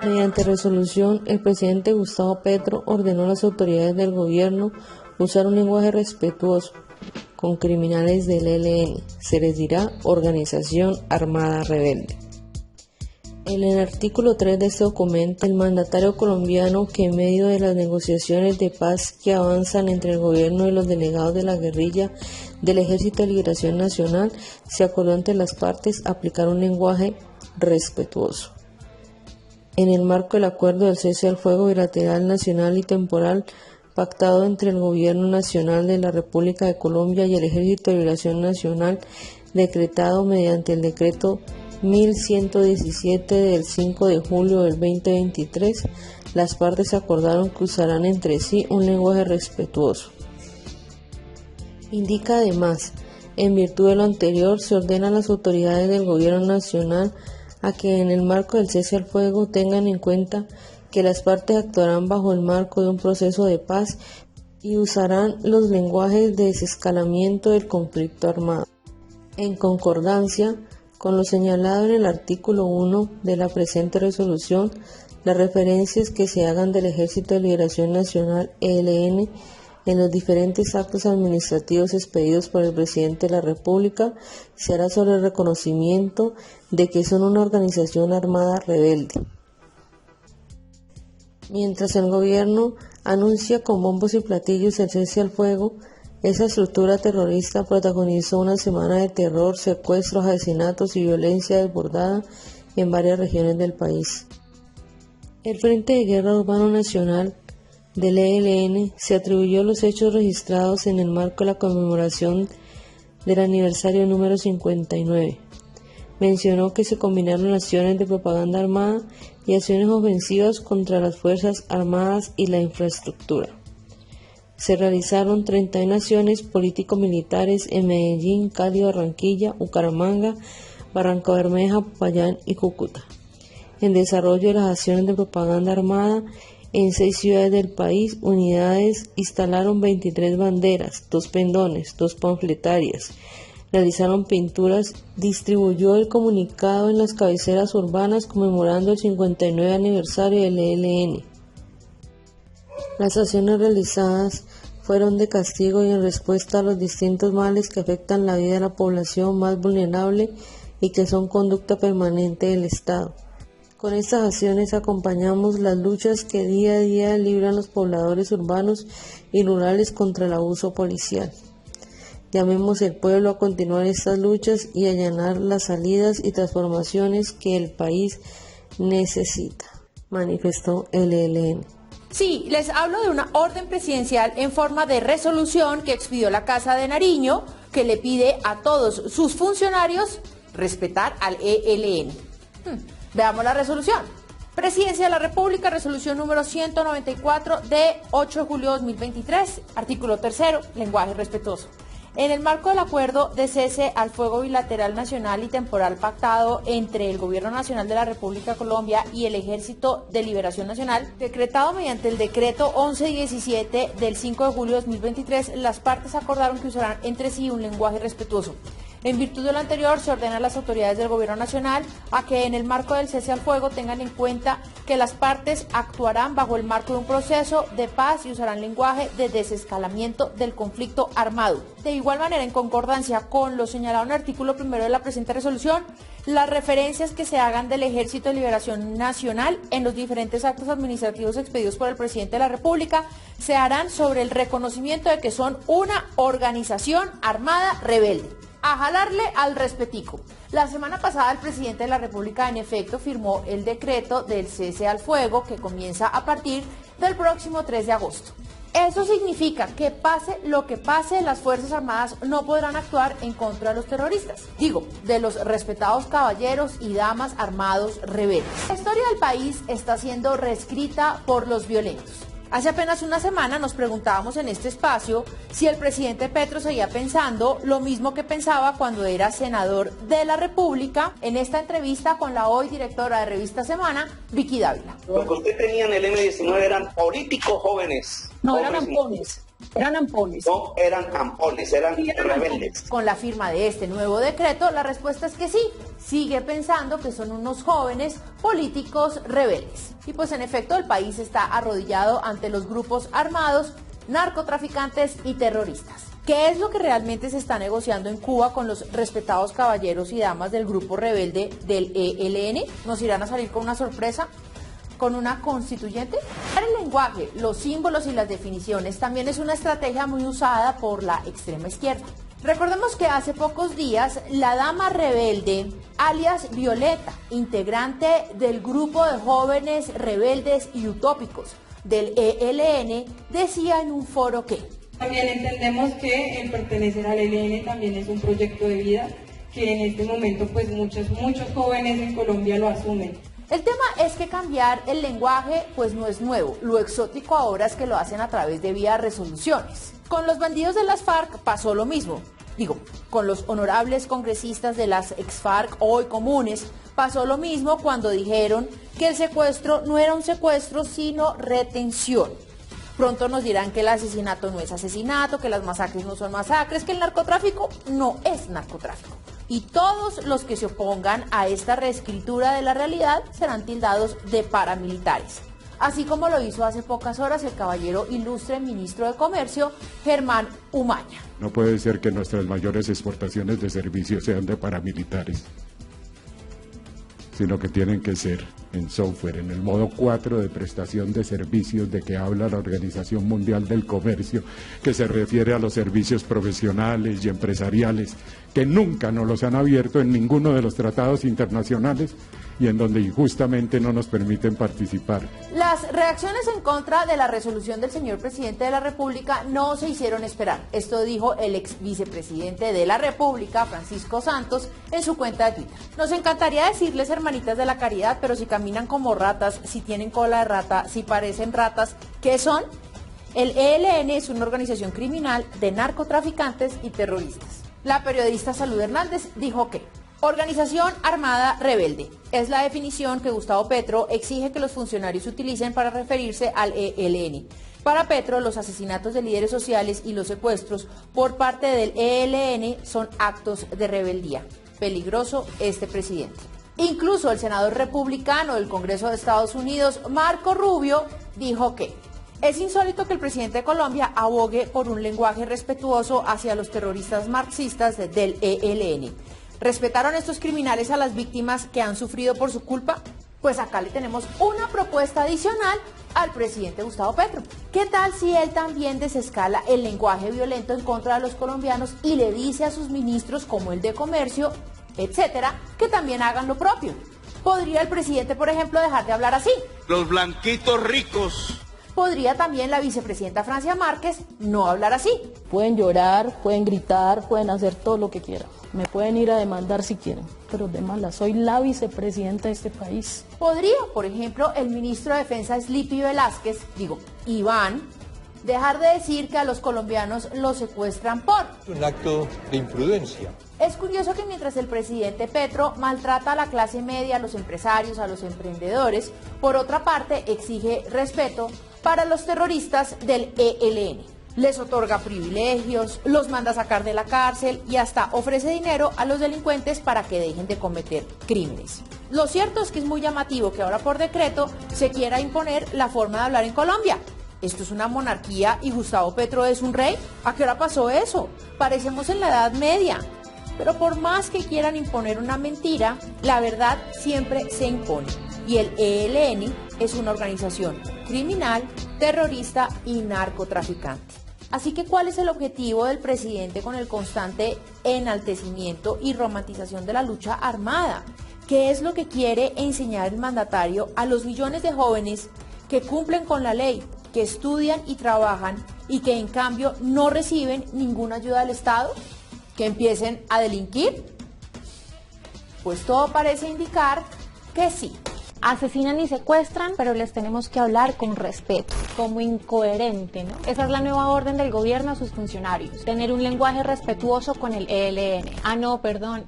Mediante resolución, el presidente Gustavo Petro ordenó a las autoridades del gobierno usar un lenguaje respetuoso con criminales del ELN. Se les dirá Organización Armada Rebelde. En el artículo 3 de este documento, el mandatario colombiano, que en medio de las negociaciones de paz que avanzan entre el gobierno y los delegados de la guerrilla del Ejército de Liberación Nacional, se acordó entre las partes aplicar un lenguaje respetuoso. En el marco del acuerdo del cese al fuego bilateral nacional y temporal pactado entre el Gobierno Nacional de la República de Colombia y el Ejército de Liberación Nacional, decretado mediante el decreto 1117 del 5 de julio del 2023, las partes acordaron que usarán entre sí un lenguaje respetuoso. Indica además, en virtud de lo anterior, se ordena a las autoridades del Gobierno Nacional a que en el marco del cese al fuego tengan en cuenta que las partes actuarán bajo el marco de un proceso de paz y usarán los lenguajes de desescalamiento del conflicto armado. En concordancia con lo señalado en el artículo 1 de la presente resolución, las referencias que se hagan del Ejército de Liberación Nacional ELN en los diferentes actos administrativos expedidos por el presidente de la República se hará sobre el reconocimiento de que son una organización armada rebelde. Mientras el gobierno anuncia con bombos y platillos el cese al fuego, esa estructura terrorista protagonizó una semana de terror, secuestros, asesinatos y violencia desbordada en varias regiones del país. El Frente de Guerra Urbano Nacional del ELN se atribuyó los hechos registrados en el marco de la conmemoración del aniversario número 59. Mencionó que se combinaron acciones de propaganda armada y acciones ofensivas contra las Fuerzas Armadas y la infraestructura. Se realizaron 31 acciones político-militares en Medellín, Cali, Barranquilla, Bucaramanga, Barrancabermeja, Popayán y Cúcuta. En desarrollo de las acciones de propaganda armada, en 6 ciudades del país, unidades instalaron 23 banderas, 2 pendones, 2 panfletarias, realizaron pinturas, distribuyó el comunicado en las cabeceras urbanas conmemorando el 59 aniversario del ELN. Las acciones realizadas fueron de castigo y en respuesta a los distintos males que afectan la vida de la población más vulnerable y que son conducta permanente del Estado. Con estas acciones acompañamos las luchas que día a día libran los pobladores urbanos y rurales contra el abuso policial. Llamemos al pueblo a continuar estas luchas y allanar las salidas y transformaciones que el país necesita, manifestó el ELN. Sí, les hablo de una orden presidencial en forma de resolución que expidió la Casa de Nariño, que le pide a todos sus funcionarios respetar al ELN. Veamos la resolución. Presidencia de la República, resolución número 194 de 8 de julio de 2023, artículo 3, lenguaje respetuoso. En el marco del acuerdo de cese al fuego bilateral nacional y temporal pactado entre el Gobierno Nacional de la República de Colombia y el Ejército de Liberación Nacional, decretado mediante el decreto 1117 del 5 de julio de 2023, las partes acordaron que usarán entre sí un lenguaje respetuoso. En virtud de lo anterior, se ordena a las autoridades del Gobierno Nacional a que en el marco del cese al fuego tengan en cuenta que las partes actuarán bajo el marco de un proceso de paz y usarán lenguaje de desescalamiento del conflicto armado. De igual manera, en concordancia con lo señalado en el artículo 1 de la presente resolución, las referencias que se hagan del Ejército de Liberación Nacional en los diferentes actos administrativos expedidos por el presidente de la República se harán sobre el reconocimiento de que son una organización armada rebelde. A jalarle al respetico. La semana pasada el presidente de la República en efecto firmó el decreto del cese al fuego que comienza a partir del próximo 3 de agosto. Eso significa que pase lo que pase, las Fuerzas Armadas no podrán actuar en contra de los terroristas. Digo, de los respetados caballeros y damas armados rebeldes. La historia del país está siendo reescrita por los violentos. Hace apenas una semana nos preguntábamos en este espacio si el presidente Petro seguía pensando lo mismo que pensaba cuando era senador de la República. En esta entrevista con la hoy directora de Revista Semana, Vicky Dávila. Lo que usted tenía en el M-19 eran políticos jóvenes. No, eran ampones. Eran ampones. No eran ampones, eran rebeldes. Con la firma de este nuevo decreto, la respuesta es que sí, sigue pensando que son unos jóvenes políticos rebeldes. Y pues en efecto el país está arrodillado ante los grupos armados, narcotraficantes y terroristas. ¿Qué es lo que realmente se está negociando en Cuba con los respetados caballeros y damas del grupo rebelde del ELN? ¿Nos irán a salir con una sorpresa? ¿Con una constituyente? El lenguaje, los símbolos y las definiciones también es una estrategia muy usada por la extrema izquierda. Recordemos que hace pocos días la dama rebelde, alias Violeta, integrante del grupo de jóvenes rebeldes y utópicos del ELN, decía en un foro que también entendemos que el pertenecer al ELN también es un proyecto de vida que en este momento pues muchos jóvenes en Colombia lo asumen. El tema es que cambiar el lenguaje pues no es nuevo, lo exótico ahora es que lo hacen a través de vía resoluciones. Con los bandidos de las FARC pasó lo mismo, con los honorables congresistas de las ex-FARC hoy comunes pasó lo mismo cuando dijeron que el secuestro no era un secuestro sino retención. Pronto nos dirán que el asesinato no es asesinato, que las masacres no son masacres, que el narcotráfico no es narcotráfico. Y todos los que se opongan a esta reescritura de la realidad serán tildados de paramilitares. Así como lo hizo hace pocas horas el caballero ilustre ministro de Comercio, Germán Umaña. No puede ser que nuestras mayores exportaciones de servicios sean de paramilitares, sino que tienen que ser en software, en el modo 4 de prestación de servicios de que habla la Organización Mundial del Comercio, que se refiere a los servicios profesionales y empresariales, que nunca nos los han abierto en ninguno de los tratados internacionales y en donde injustamente no nos permiten participar. Las reacciones en contra de la resolución del señor presidente de la República no se hicieron esperar. Esto dijo el ex vicepresidente de la República, Francisco Santos, en su cuenta de Twitter. Nos encantaría decirles, hermanitas de la caridad, pero si caminan como ratas, si tienen cola de rata, si parecen ratas, ¿qué son? El ELN es una organización criminal de narcotraficantes y terroristas. La periodista Salud Hernández dijo que organización armada rebelde es la definición que Gustavo Petro exige que los funcionarios utilicen para referirse al ELN. Para Petro, los asesinatos de líderes sociales y los secuestros por parte del ELN son actos de rebeldía. Peligroso este presidente. Incluso el senador republicano del Congreso de Estados Unidos, Marco Rubio, dijo que es insólito que el presidente de Colombia abogue por un lenguaje respetuoso hacia los terroristas marxistas del ELN. ¿Respetaron estos criminales a las víctimas que han sufrido por su culpa? Pues acá le tenemos una propuesta adicional al presidente Gustavo Petro. ¿Qué tal si él también desescala el lenguaje violento en contra de los colombianos y le dice a sus ministros, como el de Comercio, etcétera, que también hagan lo propio? ¿Podría el presidente, por ejemplo, dejar de hablar así? Los blanquitos ricos. ¿Podría también la vicepresidenta Francia Márquez no hablar así? Pueden llorar, pueden gritar, pueden hacer todo lo que quieran. Me pueden ir a demandar si quieren, pero demanda, soy la vicepresidenta de este país. ¿Podría, por ejemplo, el ministro de Defensa Sleepy Velázquez, Iván, dejar de decir que a los colombianos los secuestran por? Un acto de imprudencia. Es curioso que mientras el presidente Petro maltrata a la clase media, a los empresarios, a los emprendedores, por otra parte exige respeto para los terroristas del ELN. Les otorga privilegios, los manda a sacar de la cárcel y hasta ofrece dinero a los delincuentes para que dejen de cometer crímenes. Lo cierto es que es muy llamativo que ahora por decreto se quiera imponer la forma de hablar en Colombia. ¿Esto es una monarquía y Gustavo Petro es un rey? ¿A qué hora pasó eso? Parecemos en la Edad Media. Pero por más que quieran imponer una mentira, la verdad siempre se impone. Y el ELN es una organización criminal, terrorista y narcotraficante. Así que, ¿cuál es el objetivo del presidente con el constante enaltecimiento y romantización de la lucha armada? ¿Qué es lo que quiere enseñar el mandatario a los millones de jóvenes que cumplen con la ley, que estudian y trabajan y que en cambio no reciben ninguna ayuda del Estado? ¿Que empiecen a delinquir? Pues todo parece indicar que sí. Asesinan y secuestran, pero les tenemos que hablar con respeto. como incoherente, ¿no? Esa es la nueva orden del gobierno a sus funcionarios, tener un lenguaje respetuoso con el ELN.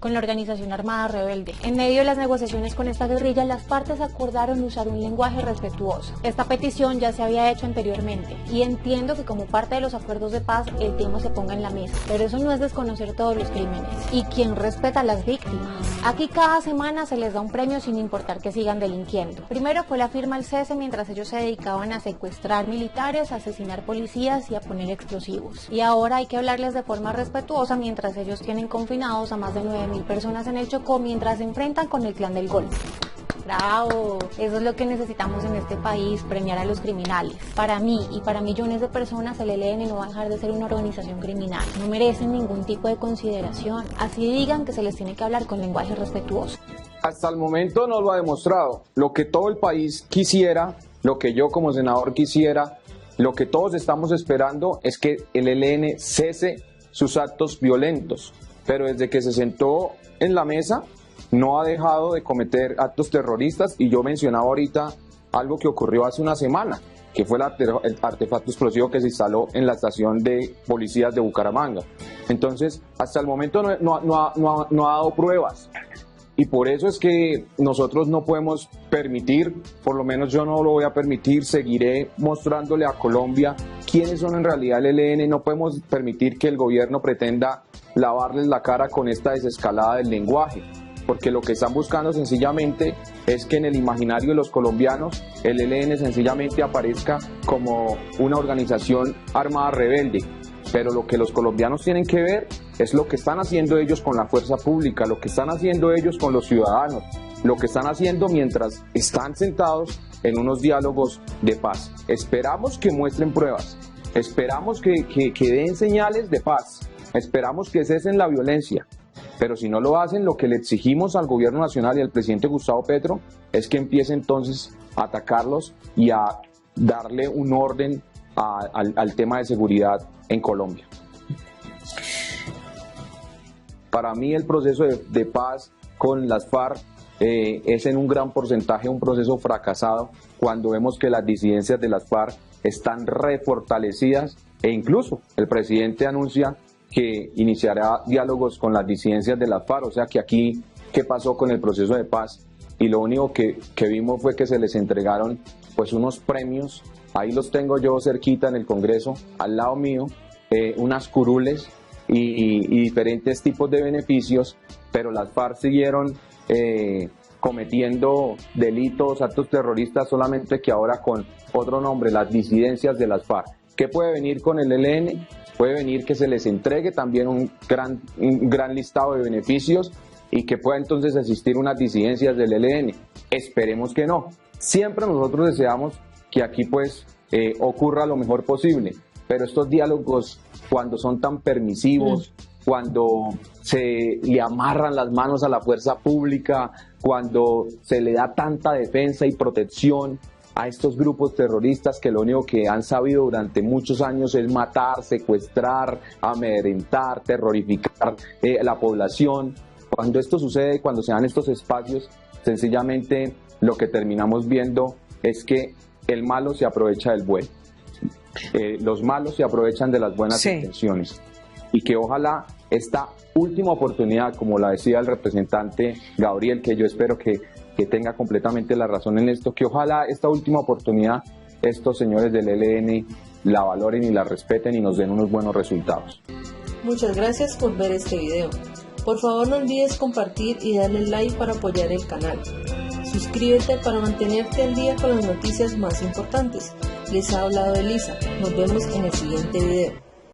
Con la organización armada rebelde. En medio de las negociaciones con esta guerrilla, las partes acordaron usar un lenguaje respetuoso. Esta petición ya se había hecho anteriormente y entiendo que como parte de los acuerdos de paz el tema se ponga en la mesa, pero eso no es desconocer todos los crímenes y quien respeta a las víctimas. Aquí cada semana se les da un premio sin importar que sigan delinquiendo. Primero fue la firma al cese mientras ellos se dedicaban a secuestrar militares, a asesinar policías y a poner explosivos. Y ahora hay que hablarles de forma respetuosa mientras ellos tienen confinados a más de 9.000 personas en el Chocó mientras se enfrentan con el Clan del Golfo. ¡Bravo! Eso es lo que necesitamos en este país, premiar a los criminales. Para mí y para millones de personas el ELN no va a dejar de ser una organización criminal. No merecen ningún tipo de consideración. Así digan que se les tiene que hablar con lenguaje respetuoso. Hasta el momento no lo ha demostrado. Lo que todo el país quisiera, lo que yo como senador quisiera, lo que todos estamos esperando es que el ELN cese sus actos violentos. Pero desde que se sentó en la mesa no ha dejado de cometer actos terroristas y yo mencionaba ahorita algo que ocurrió hace una semana, que fue el artefacto explosivo que se instaló en la estación de policías de Bucaramanga. Entonces, hasta el momento no ha dado pruebas y por eso es que nosotros no podemos permitir, por lo menos yo no lo voy a permitir, seguiré mostrándole a Colombia quiénes son en realidad el ELN. No podemos permitir que el gobierno pretenda lavarles la cara con esta desescalada del lenguaje, porque lo que están buscando sencillamente es que en el imaginario de los colombianos el ELN sencillamente aparezca como una organización armada rebelde, pero lo que los colombianos tienen que ver es lo que están haciendo ellos con la fuerza pública, lo que están haciendo ellos con los ciudadanos, lo que están haciendo mientras están sentados en unos diálogos de paz. Esperamos que muestren pruebas, esperamos que den señales de paz, esperamos que cesen la violencia. Pero si no lo hacen, lo que le exigimos al gobierno nacional y al presidente Gustavo Petro es que empiece entonces a atacarlos y a darle un orden al tema de seguridad en Colombia. Para mí el proceso de paz con las FARC es en un gran porcentaje un proceso fracasado cuando vemos que las disidencias de las FARC están refortalecidas e incluso el presidente anuncia que iniciará diálogos con las disidencias de las FARC, o sea que aquí, ¿qué pasó con el proceso de paz? Y lo único que vimos fue que se les entregaron pues unos premios, ahí los tengo yo cerquita en el Congreso, al lado mío, unas curules y diferentes tipos de beneficios, pero las FARC siguieron cometiendo delitos, actos terroristas, solamente que ahora con otro nombre, las disidencias de las FARC. ¿Qué puede venir con el ELN? Puede venir que se les entregue también un gran listado de beneficios y que pueda entonces existir unas disidencias del ELN. Esperemos que no. Siempre nosotros deseamos que aquí pues ocurra lo mejor posible, pero estos diálogos cuando son tan permisivos, cuando se le amarran las manos a la fuerza pública, cuando se le da tanta defensa y protección a estos grupos terroristas que lo único que han sabido durante muchos años es matar, secuestrar, amedrentar, terrorificar la población. Cuando esto sucede, cuando se dan estos espacios, sencillamente lo que terminamos viendo es que el malo se aprovecha del bueno. Los malos se aprovechan de las buenas intenciones. Y que ojalá esta última oportunidad, como la decía el representante Gabriel, que yo espero que tenga completamente la razón en esto, que ojalá esta última oportunidad estos señores del ELN la valoren y la respeten y nos den unos buenos resultados. Muchas gracias por ver este video. Por favor no olvides compartir y darle like para apoyar el canal. Suscríbete para mantenerte al día con las noticias más importantes. Les ha hablado Elisa. Nos vemos en el siguiente video.